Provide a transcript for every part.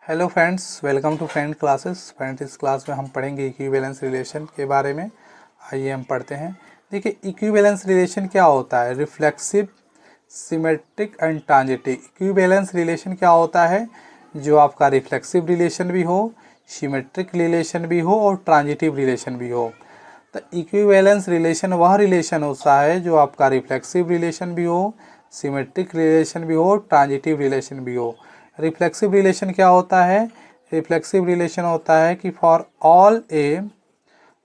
Hello friends, welcome to friend classes. Friends, इस class में हम पढ़ेंगे इक्विवेलेंस रिलेशन के बारे में। आइए हम पढ़ते हैं। देखिए, इक्विवेलेंस रिलेशन क्या होता है? Reflexive, symmetric and transitive. Equivalence relation क्या होता है? जो आपका रिफ्लेक्सिव रिलेशन भी हो, सिमेट्रिक रिलेशन भी हो और ट्रांजिटिव रिलेशन भी हो। तो इक्विवेलेंस रिलेशन वह रिलेशन होता है जो आपका रिफ्लेक्सिव रिलेशन भी हो, सिमेट्रिक रिलेशन भी हो, ट्रांजिटिव रिलेशन भी हो। रिफ्लेक्सिव रिलेशन क्या होता है? रिफ्लेक्सिव रिलेशन होता है कि for all A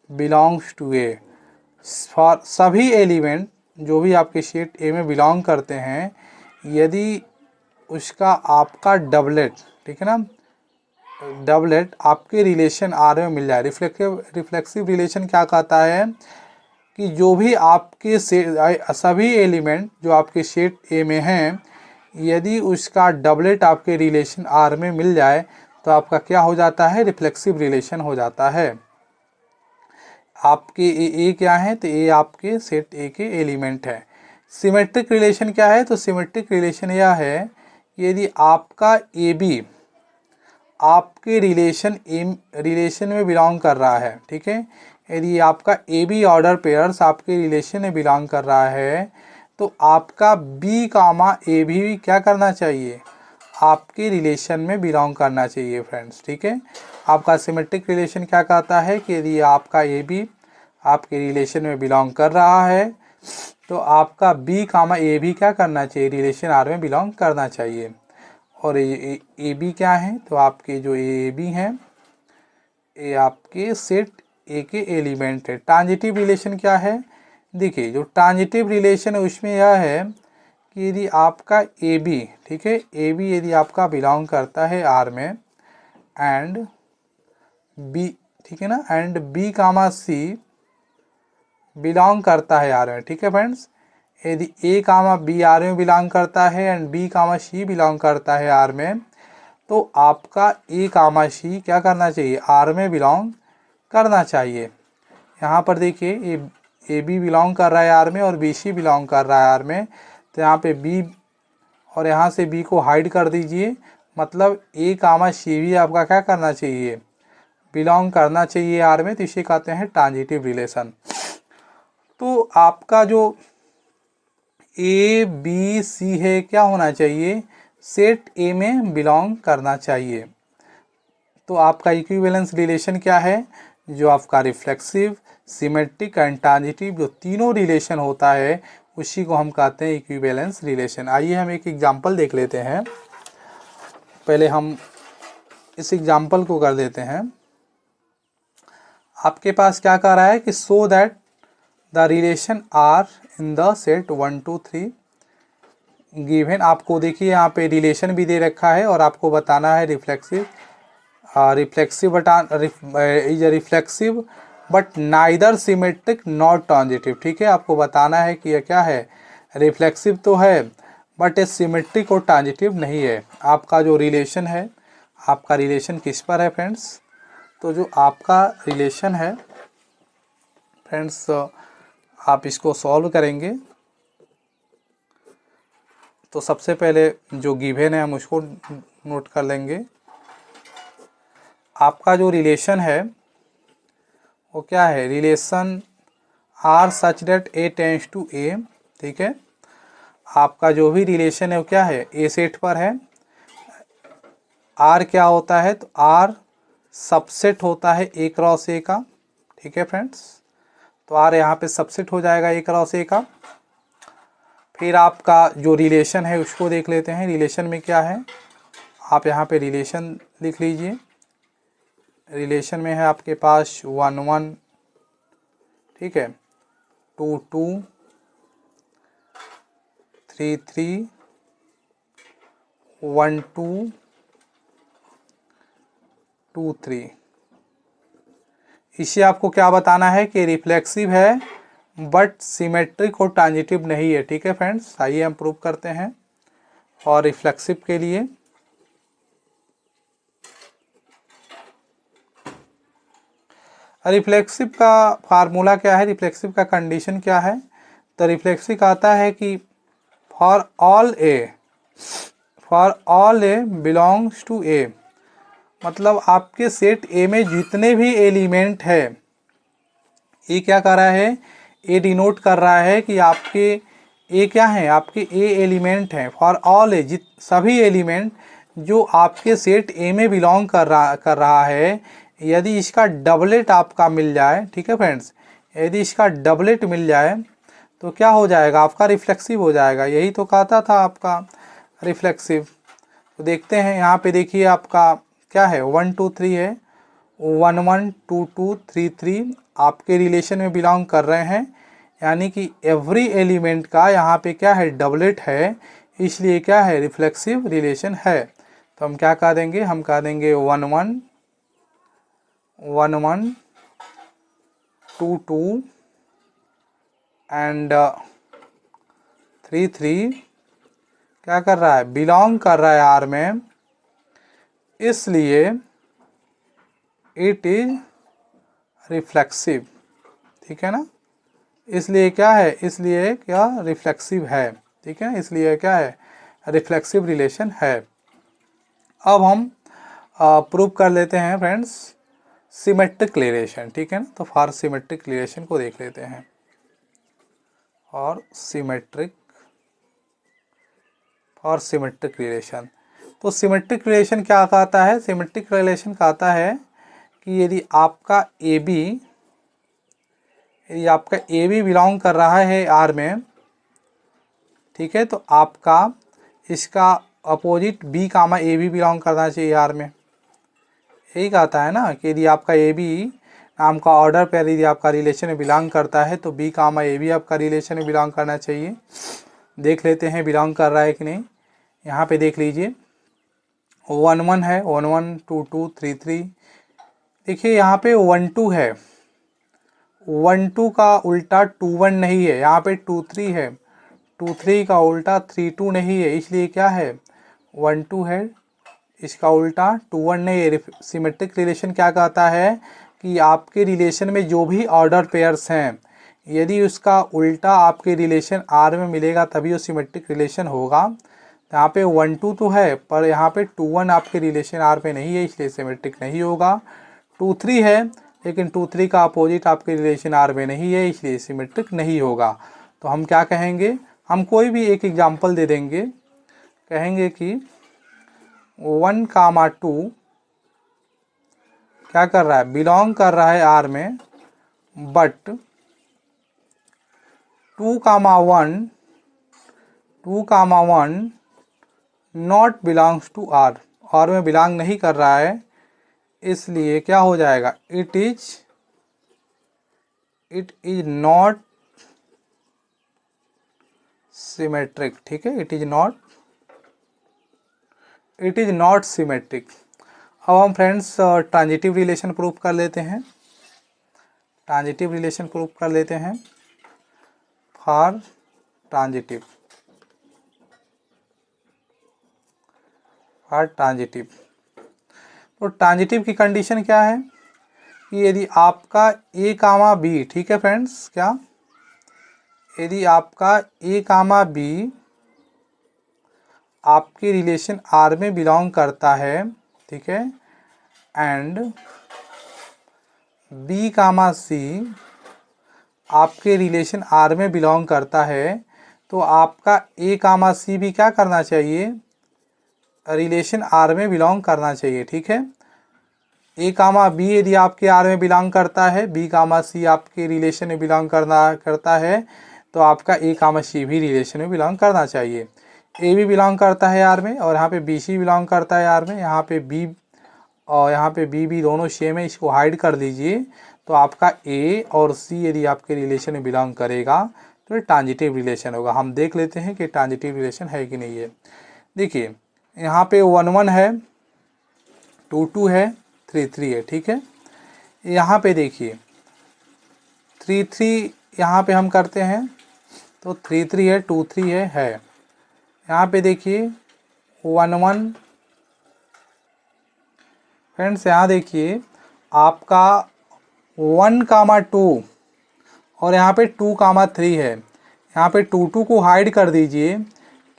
belongs to A, for सभी एलिमेंट जो भी आपके सेट ए में बिलोंग करते हैं, यदि उसका आपका डबलेट, ठीक है ना, डबलेट आपके रिलेशन आर में मिल जाए। रिफ्लेक्सिव रिलेशन क्या कहता है कि जो भी आपके सभी एलिमेंट जो आपके सेट ए में हैं, यदि उसका डबलेट आपके रिलेशन आर में मिल जाए तो आपका क्या हो जाता है? रिफ्लेक्सिव रिलेशन हो जाता है। आपके ए क्या है? तो ए आपके सेट ए के एलिमेंट है। सिमेट्रिक रिलेशन क्या है? तो सिमेट्रिक रिलेशन यह है कि यदि आपका ए बी आपके रिलेशन में बिलोंग कर रहा है, ठीक है, यदि आपका ए बी ऑर्डर पेयर्स आपके रिलेशन में बिलोंग कर रहा है तो आपका बी कामा ए भी क्या करना चाहिए? आपके रिलेशन में बिलोंग करना चाहिए फ्रेंड्स, ठीक है। आपका सिमेट्रिक रिलेशन क्या कहता है कि यदि आपका ए बी आपके रिलेशन में बिलोंग कर रहा है तो आपका बी कामा ए भी क्या करना चाहिए? रिलेशन आर में बिलोंग करना चाहिए। और ए बी क्या है? तो आपके जो ए बी हैं, ये आपके सेट ए के एलिमेंट है। ट्रांजिटिव रिलेशन क्या है? देखिए, जो ट्रांजिटिव रिलेशन है उसमें यह है कि यदि आपका ए बी, ठीक है, ए बी यदि आपका बिलोंग करता है आर में एंड बी, ठीक है ना, and B comma C belong करता है आर में, ठीक है फ्रेंड्स। यदि ए कामा बी आर में बिलोंग करता है and B comma C belong करता है आर में, तो आपका ए कामा सी क्या करना चाहिए? आर में बिलोंग करना चाहिए। यहाँ पर देखिए, ए बी बिलोंग कर रहा है आर में और बी सी बिलोंग कर रहा है आर में, तो यहाँ पे बी और यहाँ से बी को हाइड कर दीजिए, मतलब ए कामा सी भी आपका क्या करना चाहिए? बिलोंग करना चाहिए आर में, तो इसे कहते हैं ट्रांजिटिव रिलेशन। तो आपका जो ए बी सी है क्या होना चाहिए? सेट ए में बिलोंग करना चाहिए। तो आपका इक्विवेलेंस रिलेशन क्या है? जो आपका रिफ्लेक्सिव, सिमेट्रिक एंड ट्रांजिटिव जो तीनों रिलेशन होता है उसी को हम कहते हैं इक्विवेलेंस रिलेशन। आइए हम एक एग्जांपल देख लेते हैं। पहले हम इस एग्जांपल को कर देते हैं। आपके पास क्या कह रहा है कि so that the relation R in the set 1 2 3 given. आपको देखिए यहाँ पे रिलेशन भी दे रखा है और आपको बताना है reflexive is reflexive but neither symmetric not transitive, ठीक है। आपको बताना है कि यह क्या है? रिफ्लेक्सिव तो है बट ये सिमेट्रिक और ट्रांजिटिव नहीं है। आपका जो रिलेशन है, आपका रिलेशन किस पर है फ्रेंड्स? तो जो आपका रिलेशन है फ्रेंड्स, आप इसको सॉल्व करेंगे तो सबसे पहले जो गिवन है हम उसको नोट कर लेंगे। आपका जो रिलेशन है वो क्या है? Relation R such that A tense to A, ठीक है। आपका जो भी रिलेशन है वो क्या है? ए सेट पर है। आर क्या होता है? तो आर सबसेट होता है ए क्रॉस ए का, ठीक है फ्रेंड्स। तो आर यहाँ पे सबसेट हो जाएगा ए क्रॉस ए का। फिर आपका जो रिलेशन है उसको देख लेते हैं। रिलेशन में क्या है? आप यहाँ पे रिलेशन लिख लीजिए। रिलेशन में है आपके पास 1 1, ठीक है, 2 2, 3 3, 1 2, 2 3। इसे आपको क्या बताना है कि रिफ्लेक्सिव है बट सिमेट्रिक और ट्रांजिटिव नहीं है, ठीक है फ्रेंड्स। आइए हम प्रूव करते हैं। और रिफ्लेक्सिव के लिए रिफ्लेक्सिव का फार्मूला क्या है? रिफ्लेक्सिव का कंडीशन क्या है? तो रिफ्लेक्सिव आता है कि for for all A belongs to A, मतलब आपके सेट ए में जितने भी एलिमेंट है, ये क्या कर रहा है, ए डिनोट कर रहा है कि आपके ए क्या है, आपके ए एलिमेंट हैं। फॉर ऑल ए, सभी एलिमेंट जो आपके सेट ए में बिलोंग कर रहा है, यदि इसका डबलेट आपका मिल जाए, ठीक है फ्रेंड्स, यदि इसका डबलेट मिल जाए तो क्या हो जाएगा, आपका रिफ्लेक्सिव हो जाएगा। यही तो कहता था आपका रिफ्लेक्सिव। तो देखते हैं यहाँ पे, देखिए आपका क्या है, 1 2 3 है, 1 1 2 2 3 3 आपके रिलेशन में बिलोंग कर रहे हैं, यानी कि एवरी एलिमेंट का यहाँ पे क्या है, डबलेट है, इसलिए क्या है, रिफ्लेक्सिव रिलेशन है। तो हम क्या कह देंगे, हम कह देंगे 1 1 1 1 2 2 एंड 3 3 क्या कर रहा है, बिलोंग कर रहा है आर में, इसलिए इट इज रिफ्लेक्सिव। ठीक है ना, इसलिए क्या है, इसलिए क्या रिफ्लेक्सिव है। ठीक है, इसलिए क्या है, रिफ्लेक्सिव रिलेशन है। अब हम प्रूव कर लेते हैं फ्रेंड्स सिमेट्रिक रिलेशन। ठीक है ना, तो फॉर सिमेट्रिक रिलेशन को देख लेते हैं। और सिमेट्रिक, फॉर सिमेट्रिक रिलेशन, तो सिमेट्रिक रिलेशन क्या कहता है, सिमेट्रिक रिलेशन कहता है कि यदि आपका ए बी बिलोंग कर रहा है आर में, ठीक है, तो आपका इसका अपोजिट बी कामा ए भी बिलोंग करना चाहिए आर में। यही कहता है ना कि यदि आपका ए बी नाम का ऑर्डर पर यदि आपका रिलेशन में बिलोंग करता है तो बी कामा ए भी आपका रिलेशन में बिलोंग करना चाहिए। देख लेते हैं बिलोंग कर रहा है कि नहीं। यहाँ पे देख लीजिए 1 1 है, 1 1 2 2 3 3। देखिए यहाँ पे 1 2 है, 1 2 का उल्टा 2 1 नहीं है, यहाँ पे 2 3 है, 2 3 का उल्टा 3 2 नहीं है, इसलिए क्या है 1 2 है, इसका उल्टा 2 1 नहीं है। सिमेट्रिक रिलेशन क्या कहता है कि आपके रिलेशन में जो भी ऑर्डर पेयर्स हैं, यदि उसका उल्टा आपके रिलेशन आर में मिलेगा तभी वो सिमेट्रिक रिलेशन होगा। यहाँ पे 1 2 तो है, पर यहाँ पे 2 1 आपके रिलेशन आर पे नहीं है, इसलिए सिमेट्रिक नहीं होगा। 2 3 है, लेकिन 2 3 का अपोजिट आपके रिलेशन आर में नहीं है, इसलिए सिमेट्रिक नहीं होगा। तो हम क्या कहेंगे, हम कोई भी एक एग्जाम्पल दे देंगे, कहेंगे कि 1 कामा 2 क्या कर रहा है, बिलोंग कर रहा है आर में, but 2 comma 1 not belongs to R, R में बिलोंग नहीं कर रहा है, इसलिए क्या हो जाएगा, इट इज नॉट सिमेट्रिक। ठीक है, इट इज नॉट सिमेट्रिक। अब हम फ्रेंड्स ट्रांजिटिव रिलेशन प्रूफ कर लेते हैं। ट्रांजिटिव रिलेशन प्रूफ कर लेते हैं फॉर ट्रांजिटिव, तो ट्रांजिटिव की कंडीशन क्या है कि यदि आपका ए कामा बी, ठीक है फ्रेंड्स, क्या यदि आपका ए कामा बी आपके रिलेशन आर में बिलोंग करता है, ठीक है, एंड बी कामा सी आपके रिलेशन आर में बिलोंग करता है, तो आपका ए कामा सी भी क्या करना चाहिए, रिलेशन आर में बिलोंग करना चाहिए। ठीक है, ए कामा बी यदि आपके आर में बिलोंग करता है, बी कामा सी आपके रिलेशन में बिलोंग करता है, तो आपका ए कामा सी भी रिलेशन में बिलोंग करना चाहिए। ए भी बिलोंग करता है आर में, और यहाँ पे बी सी बिलोंग करता है आर में, यहाँ पे बी और यहाँ पे बी भी दोनों सेम है, इसको हाइड कर दीजिए। तो आपका ए और सी यदि आपके रिलेशन में बिलोंग करेगा तो ये ट्रांजिटिव रिलेशन होगा। हम देख लेते हैं कि ट्रांजिटिव रिलेशन है कि नहीं है। देखिए यहाँ पे 1 1 है, 2 2 है, 3 3 है। ठीक है, यहाँ पे देखिए 3 3 यहाँ पे हम करते हैं तो 3 3 है, 2 3 है। यहाँ पे देखिए 1 1 फ्रेंड्स, यहाँ देखिए आपका 1 कामा 2 और यहाँ पे 2 कामा 3 है। यहाँ पे 2 2 को हाइड कर दीजिए,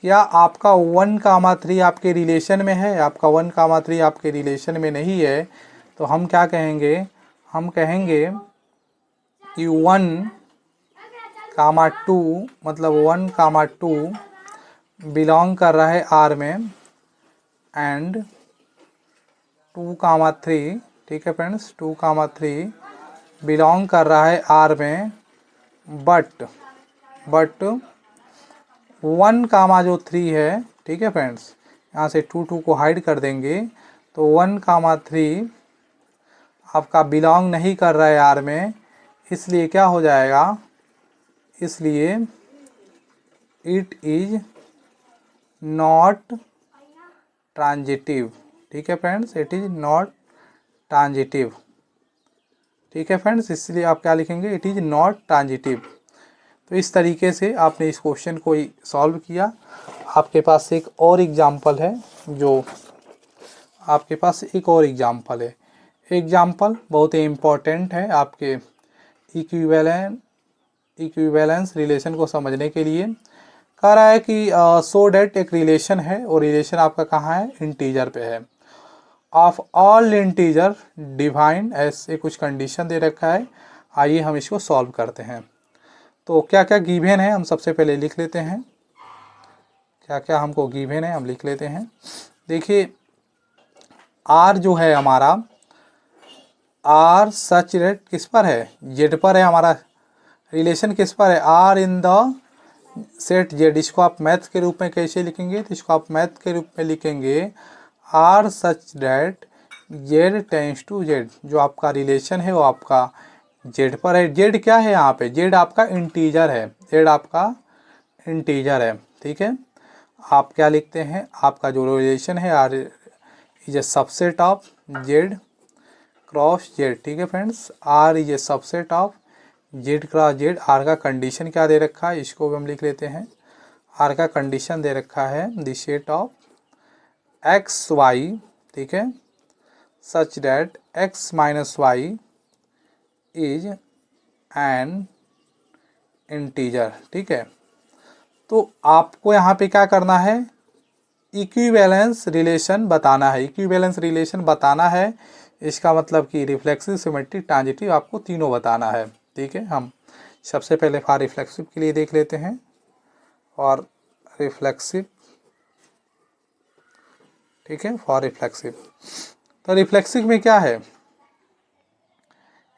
क्या आपका 1,3 आपके रिलेशन में है? आपका 1,3 आपके रिलेशन में नहीं है तो हम क्या कहेंगे? हम कहेंगे कि 1,2 मतलब 1,2 बिलोंग कर रहा है आर में एंड 2,3, ठीक है फ्रेंड्स, 2,3 बिलोंग कर रहा है आर में बट 1,3 है, ठीक है फ्रेंड्स, यहाँ से 2 को हाइड कर देंगे तो 1,3 आपका बिलोंग नहीं कर रहा है आर में, इसलिए क्या हो जाएगा? इसलिए इट इज नॉट ट्रांजिटिव, ठीक है friends, it is not transitive, ठीक है फ्रेंड्स, इसलिए आप क्या लिखेंगे? It is not transitive. तो इस तरीके से आपने इस क्वेश्चन को सॉल्व किया। आपके पास एक और एग्जाम्पल है, जो आपके पास एक और एग्जाम्पल है। एग्जाम्पल बहुत ही इम्पोर्टेंट है आपके इक्विवेलेंस रिलेशन को समझने के लिए। कह रहा है कि सो डैट एक रिलेशन है और रिलेशन आपका कहाँ है? इंटीजर पे है। ऑफ ऑल इंटीजर डिवाइन, ऐसे कुछ कंडीशन दे रखा है। आइए हम इसको सॉल्व करते हैं। तो क्या क्या गिवन है हम सबसे पहले लिख लेते हैं। क्या क्या हमको गिवन है हम लिख लेते हैं। देखिए आर जो है हमारा, आर सच रेट किस पर है? जेड पर है। हमारा रिलेशन किस पर है? R in the set Z. इसको आप मैथ के रूप में कैसे लिखेंगे? तो इसको आप मैथ के रूप में लिखेंगे R such that Z tends to Z. जो आपका रिलेशन है वो आपका जेड पर है। जेड क्या है यहाँ पे? जेड आपका इंटीजर है, जेड आपका इंटीजर है, ठीक है। आप क्या लिखते हैं? आपका जो रिलेशन है R is a subset of Z cross Z, ठीक है friends. R is a subset of Z cross Z. R का कंडीशन क्या दे रखा है? इसको भी हम लिख लेते हैं। आर का कंडीशन दे रखा है the set of X Y, ठीक है, such that X minus Y is an integer, ठीक है। तो आपको यहाँ पे क्या करना है? इक्विवेलेंस रिलेशन बताना है। इक्विवेलेंस रिलेशन बताना है, इसका मतलब कि रिफ्लेक्सिव, सिमेट्रिक, ट्रांजिटिव आपको तीनों बताना है, ठीक है। हम सबसे पहले फॉर रिफ्लेक्सिव के लिए देख लेते हैं। फॉर रिफ्लेक्सिव, ठीक है, फॉर रिफ्लेक्सिव। तो रिफ्लेक्सिव में क्या है?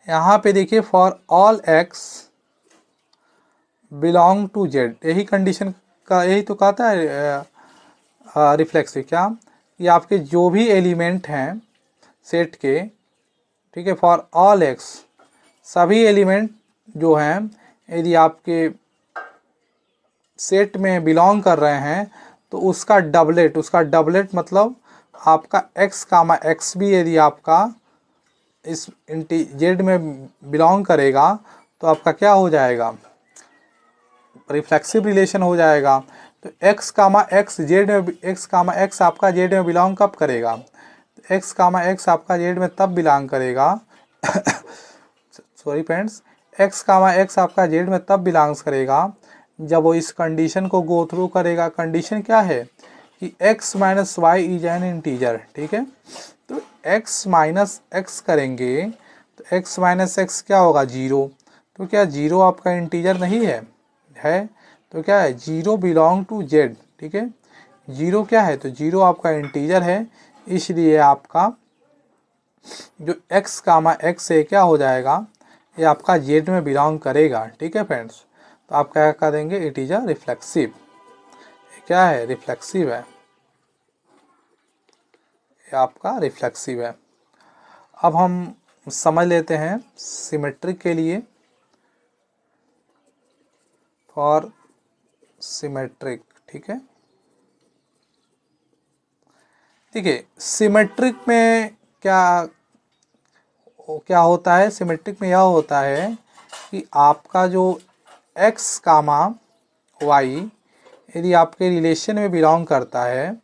यहाँ पे देखिए for all X belong to Z, यही कंडीशन का, यही तो कहता है रिफ्लेक्सिव। क्या? ये आपके जो भी एलिमेंट हैं सेट के, ठीक है, फॉर ऑल एक्स, सभी एलिमेंट जो हैं यदि आपके सेट में बिलोंग कर रहे हैं तो उसका डबलेट मतलब आपका x कामा एक्स भी यदि आपका इस जेड में बिलोंग करेगा तो आपका क्या हो जाएगा? रिफ्लेक्सिव रिलेशन हो जाएगा। तो x कामा एक्स जेड में, x कामा एक्स आपका जेड में बिलोंग कब करेगा? x कामा एक्स आपका जेड में तब बिलोंग करेगा सॉरी फ्रेंड्स, x कामा एक्स आपका जेड में तब बिलोंग्स करेगा जब वो इस कंडीशन को गो थ्रू करेगा। कंडीशन क्या है? कि x minus Y is an integer, ठीक है। तो x माइनस एक्स करेंगे तो x माइनस एक्स क्या होगा? 0। तो क्या 0 आपका इंटीजर नहीं है? है। तो क्या है? 0 बिलोंग टू जेड, ठीक है। 0 क्या है? तो 0 आपका इंटीजर है, इसलिए आपका जो x कामा एक्स है क्या हो जाएगा? ये आपका जेड में बिलोंग करेगा, ठीक है फ्रेंड्स। तो आप क्या कर देंगे? It is a reflexive. क्या है? रिफ्लेक्सिव है, ये आपका रिफ्लेक्सिव है। अब हम समझ लेते हैं सिमेट्रिक के लिए। फॉर सिमेट्रिक, ठीक है, ठीक है। सिमेट्रिक में क्या होता है? सिमेट्रिक में यह होता है कि आपका जो x कामा वाई यदि आपके रिलेशन में बिलोंग करता है,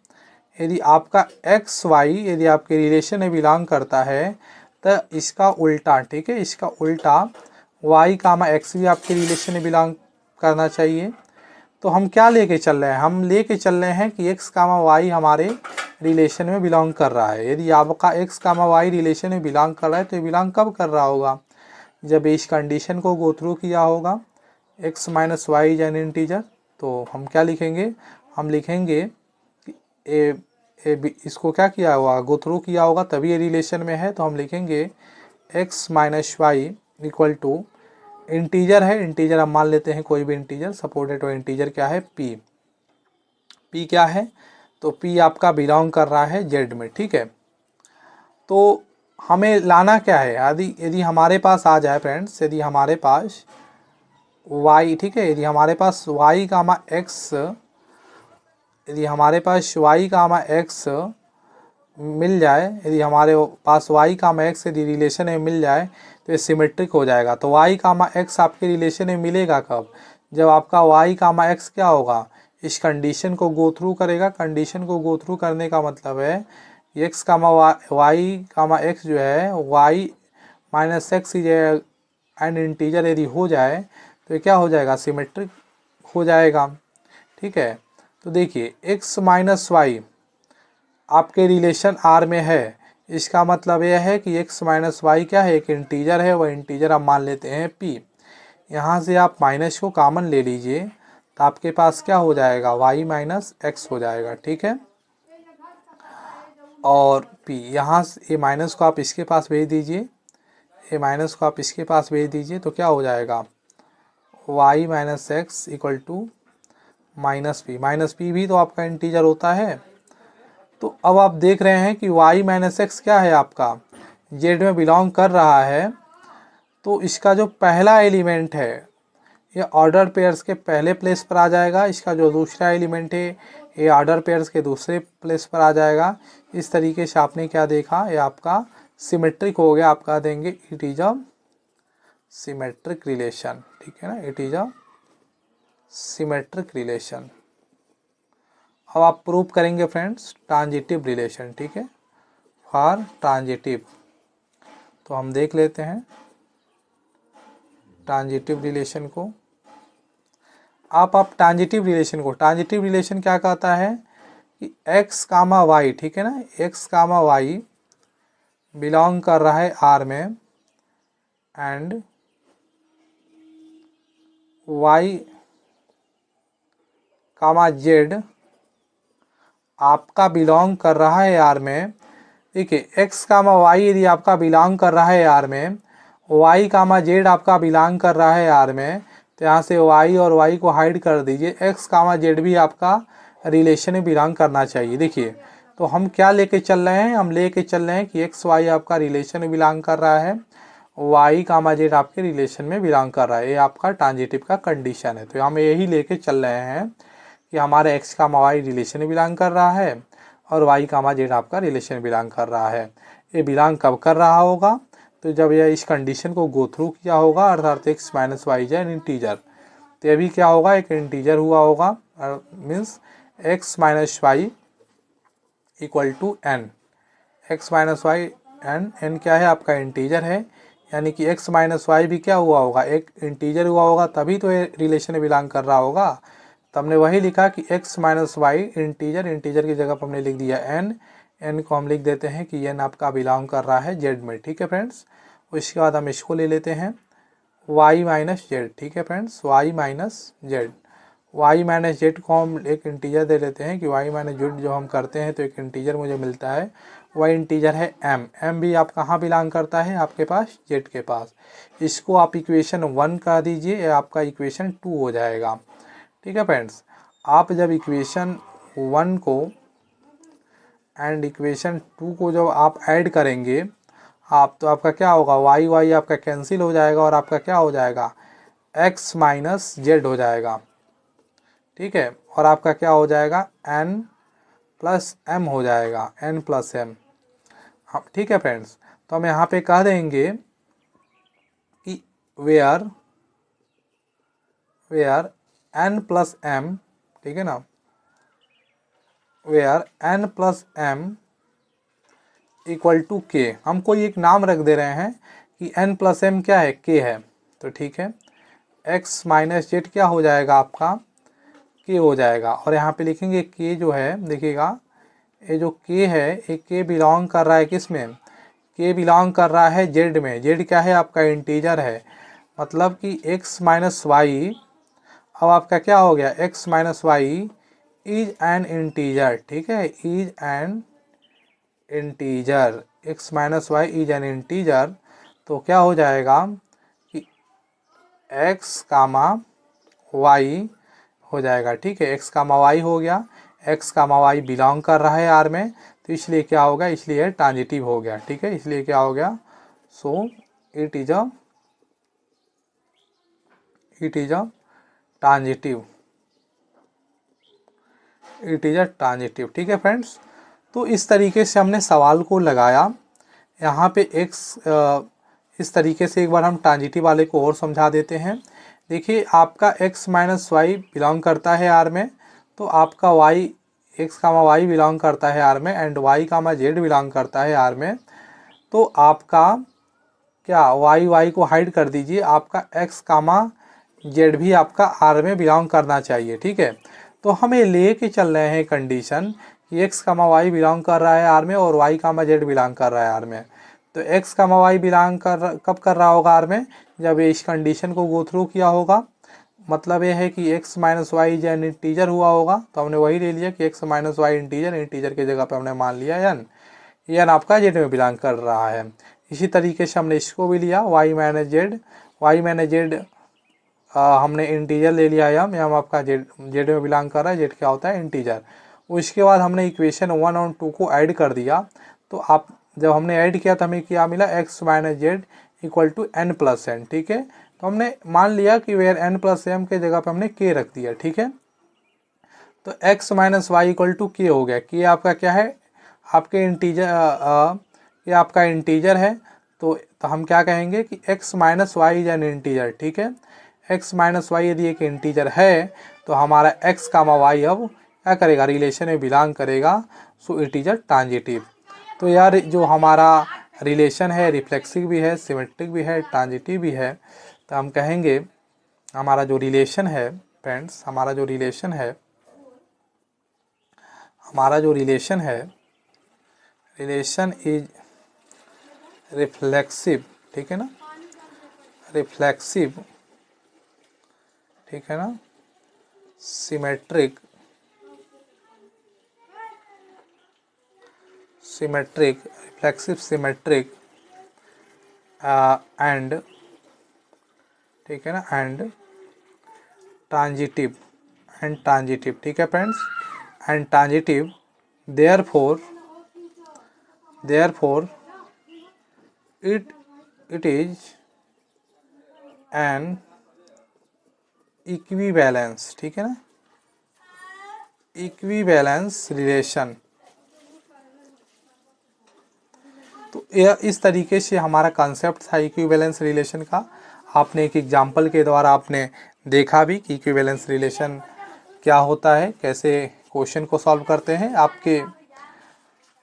यदि आपका एक्स वाई यदि आपके रिलेशन में बिलोंग करता है तो इसका उल्टा, ठीक है, इसका उल्टा y कामा एक्स भी आपके रिलेशन में बिलोंग करना चाहिए। तो हम क्या लेके चल रहे हैं, हम लेके चल रहे हैं कि x कामा वाई हमारे रिलेशन में बिलोंग कर रहा है। यदि आपका x कामा वाई रिलेशन में बिलोंग कर रहा है तो ये बिलोंग कब कर रहा होगा, जब इस कंडीशन को गो थ्रू किया होगा, x minus Y is an integer. तो हम क्या लिखेंगे, हम लिखेंगे कि इसको क्या किया होगा, गो थ्रू किया होगा, तभी ये रिलेशन में है। तो हम लिखेंगे x minus Y equal to, integer है, इंटीजर हम मान लेते हैं कोई भी इंटीजर, सपोर्टेड और इंटीजर क्या है p, p क्या है, तो p आपका बिलोंग कर रहा है z में, ठीक है। तो हमें लाना क्या है, यदि हमारे पास आ जाए फ्रेंड्स, यदि हमारे पास y, ठीक है, यदि हमारे पास y कामा x, यदि हमारे पास y कामा x मिल जाए, यदि हमारे पास y कामा x यदि रिलेशन में मिल जाए तो ये सिमेट्रिक हो जाएगा। तो y कामा x आपके रिलेशन में मिलेगा कब, जब आपका y कामा x क्या होगा, इस कंडीशन को गो थ्रू करेगा। कंडीशन को गो थ्रू करने का मतलब है x कामा y कामा x जो है y minus x N integer यदि हो जाए तो ये क्या हो जाएगा, सिमेट्रिक हो जाएगा, ठीक है। तो देखिए x माइनस वाई आपके रिलेशन R में है, इसका मतलब यह है कि x माइनस वाई क्या है, एक इंटीजर है, वह इंटीजर आप मान लेते हैं p। यहाँ से आप माइनस को कॉमन ले लीजिए तो आपके पास क्या हो जाएगा, y माइनस एक्स हो जाएगा, ठीक है। और p यहाँ से ये माइनस को आप इसके पास भेज दीजिए, ये माइनस को आप इसके पास भेज दीजिए तो क्या हो जाएगा, y minus X equal to minus P भी तो आपका इंटीजर होता है। तो अब आप देख रहे हैं कि y माइनस एक्स क्या है, आपका z में बिलोंग कर रहा है। तो इसका जो पहला एलिमेंट है ये ऑर्डर पेयर्स के पहले प्लेस पर आ जाएगा, इसका जो दूसरा एलिमेंट है ये ऑर्डर पेयर्स के दूसरे प्लेस पर आ जाएगा। इस तरीके से आपने क्या देखा, ये आपका सिमेट्रिक हो गया, आप कह देंगे it is a symmetric relation, ठीक है ना, it is a symmetric relation. अब आप प्रूव करेंगे फ्रेंड्स ट्रांजिटिव रिलेशन, ठीक है, फॉर ट्रांजिटिव। तो हम देख लेते हैं ट्रांजिटिव रिलेशन को। आप ट्रांजिटिव रिलेशन क्या कहता है कि x कामा वाई, ठीक है ना, x कामा वाई बिलोंग कर रहा है R में एंड y कामा z आपका बिलोंग कर रहा है R में। देखिए x कामा वाई यदि आपका बिलोंग कर रहा है R में, y कामा z आपका बिलोंग कर रहा है R में, तो यहाँ से y और y को हाइड कर दीजिए, x कामा z भी आपका रिलेशन में बिलोंग करना चाहिए। देखिए तो हम क्या लेके चल रहे हैं, हम लेके चल रहे हैं कि x y आपका रिलेशन में बिलोंग कर रहा है, y कामा z आपके रिलेशन में बिलोंग कर रहा है, ये आपका ट्रांजिटिव का कंडीशन है। तो हम यही लेके चल रहे हैं कि हमारा x कामा y रिलेशन में बिलोंग कर रहा है और y कामा z आपका रिलेशन बिलोंग कर रहा है। ये बिलोंग कब कर रहा होगा, तो जब यह इस कंडीशन को गो थ्रू किया होगा, अर्थात x minus Y is an integer. तो अभी क्या होगा, एक इंटीजर हुआ होगा, means x minus Y equal to N, X minus Y N क्या है, आपका इंटीजर है, यानी कि x माइनस वाई भी क्या हुआ होगा, एक इंटीजर हुआ होगा, तभी तो ये रिलेशन में बिलोंग कर रहा होगा। तो हमने वही लिखा कि x माइनस वाई इंटीजर की जगह पर हमने लिख दिया n को हम लिख देते हैं कि n आपका बिलोंग कर रहा है z में, ठीक है फ्रेंड्स। उसके बाद हम इसको ले लेते हैं y माइनस जेड, ठीक है फ्रेंड्स, y माइनस जेड को हम एक इंटीजर दे लेते हैं कि y माइनस जेड जो हम करते हैं तो एक इंटीजर मुझे मिलता है, वह इंटीजर है m भी आप कहाँ बिलोंग करता है, आपके पास z के पास। इसको आप इक्वेशन 1 कर दीजिए, आपका इक्वेशन 2 हो जाएगा, ठीक है फ्रेंड्स। आप जब इक्वेशन 1 को एंड इक्वेशन 2 को जब आप ऐड करेंगे आप, तो आपका क्या होगा, y आपका कैंसिल हो जाएगा और आपका क्या हो जाएगा, x माइनस जेड हो जाएगा, ठीक है। और आपका क्या हो जाएगा, n प्लस m हो जाएगा, n प्लस m, हाँ ठीक है फ्रेंड्स। तो हम यहाँ पे कह देंगे कि वेयर n प्लस m, ठीक है ना, where n plus m equal to k, हम कोई एक नाम रख दे रहे हैं कि n प्लस m क्या है, k है, तो ठीक है। x माइनस जेड क्या हो जाएगा आपका, के हो जाएगा। और यहाँ पे लिखेंगे के जो है, देखिएगा ये जो के है, ये के बिलोंग कर रहा है किस में, के बिलोंग कर रहा है जेड में। जेड क्या है आपका, इंटीजर है, मतलब कि x माइनस वाई, अब आपका क्या हो गया, x minus Y is an integer, ठीक है, is an integer, x minus Y is an integer. तो क्या हो जाएगा कि x कामा वाई हो जाएगा, ठीक है, x कामा वाई हो गया, x कामा वाई बिलोंग कर रहा है आर में, तो इसलिए क्या होगा, इसलिए ट्रांजिटिव हो गया, ठीक है, इसलिए क्या हो गया, so it is a transitive, it is a transitive, ठीक है फ्रेंड्स। तो इस तरीके से हमने सवाल को लगाया। यहाँ पे इस तरीके से एक बार हम ट्रांजिटिव वाले को और समझा देते हैं। देखिए आपका x माइनस वाई बिलोंग करता है आर में, तो आपका y x comma Y belong करता है आर में, and y comma Z belong करता है आर में। तो आपका क्या y को हाइड कर दीजिए, आपका x कामा जेड भी आपका आर में बिलोंग करना चाहिए, ठीक है। तो हमें ले के चल रहे हैं कंडीशन कि x कामा वाई बिलोंग कर रहा है आर में और y कामा जेड बिलोंग कर रहा है आर में। तो x कामा वाई बिलोंग कब कर रहा होगा आर में, जब ये इस कंडीशन को गो थ्रू किया होगा। मतलब ये है कि x minus Y N integer हुआ होगा, तो हमने वही ले लिया कि x minus Y integer, integer की जगह पे हमने मान लिया एन आपका जेड में बिलोंग कर रहा है। इसी तरीके से हमने इसको भी लिया y माइनस जेड, हमने इंटीजर ले लिया यम आपका जेड में बिलोंग कर रहा है, जेड क्या होता है, इंटीजर। उसके बाद हमने इक्वेशन 1 और 2 को ऐड कर दिया। तो आप जब हमने ऐड किया तो हमें क्या मिला, x minus z equal to n plus n, ठीक है। तो हमने मान लिया कि वेयर एन प्लस एम के जगह पे हमने के रख दिया, ठीक है। तो x minus Y equal to k हो गया। के आपका क्या है, आपके इंटीजर, ये आपका इंटीजर है। तो हम क्या कहेंगे कि x minus Y is an integer, ठीक है। x माइनस वाई यदि एक इंटीजर है तो हमारा x कामा वाई अब क्या करेगा, रिलेशन में बिलोंग करेगा, so it is a transitive. तो यार जो हमारा रिलेशन है रिफ्लेक्सिव भी है, सिमेट्रिक भी है, ट्रांजिटिव भी है। तो हम कहेंगे हमारा जो रिलेशन है फ्रेंड्स, हमारा जो रिलेशन है रिलेशन इज रिफ्लेक्सिव, ठीक है ना, रिफ्लेक्सिव, ठीक है ना, सिमेट्रिक, रिफ्लेक्सिव, सिमेट्रिक एंड, ठीक है ना, एंड ट्रांजिटिव, ठीक है friends, and transitive, therefore it is an equivalence, ठीक है ना, इक्विवेलेंस रिलेशन। तो यह इस तरीके से हमारा कॉन्सेप्ट था इक्विवेलेंस रिलेशन का। आपने एक एग्जांपल के द्वारा आपने देखा भी कि इक्विवेलेंस रिलेशन क्या होता है, कैसे क्वेश्चन को सॉल्व करते हैं। आपके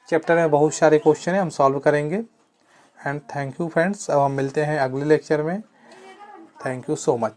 चैप्टर में बहुत सारे क्वेश्चन हैं, हम सॉल्व करेंगे। एंड थैंक यू फ्रेंड्स, अब हम मिलते हैं अगले लेक्चर में। Thank you so much.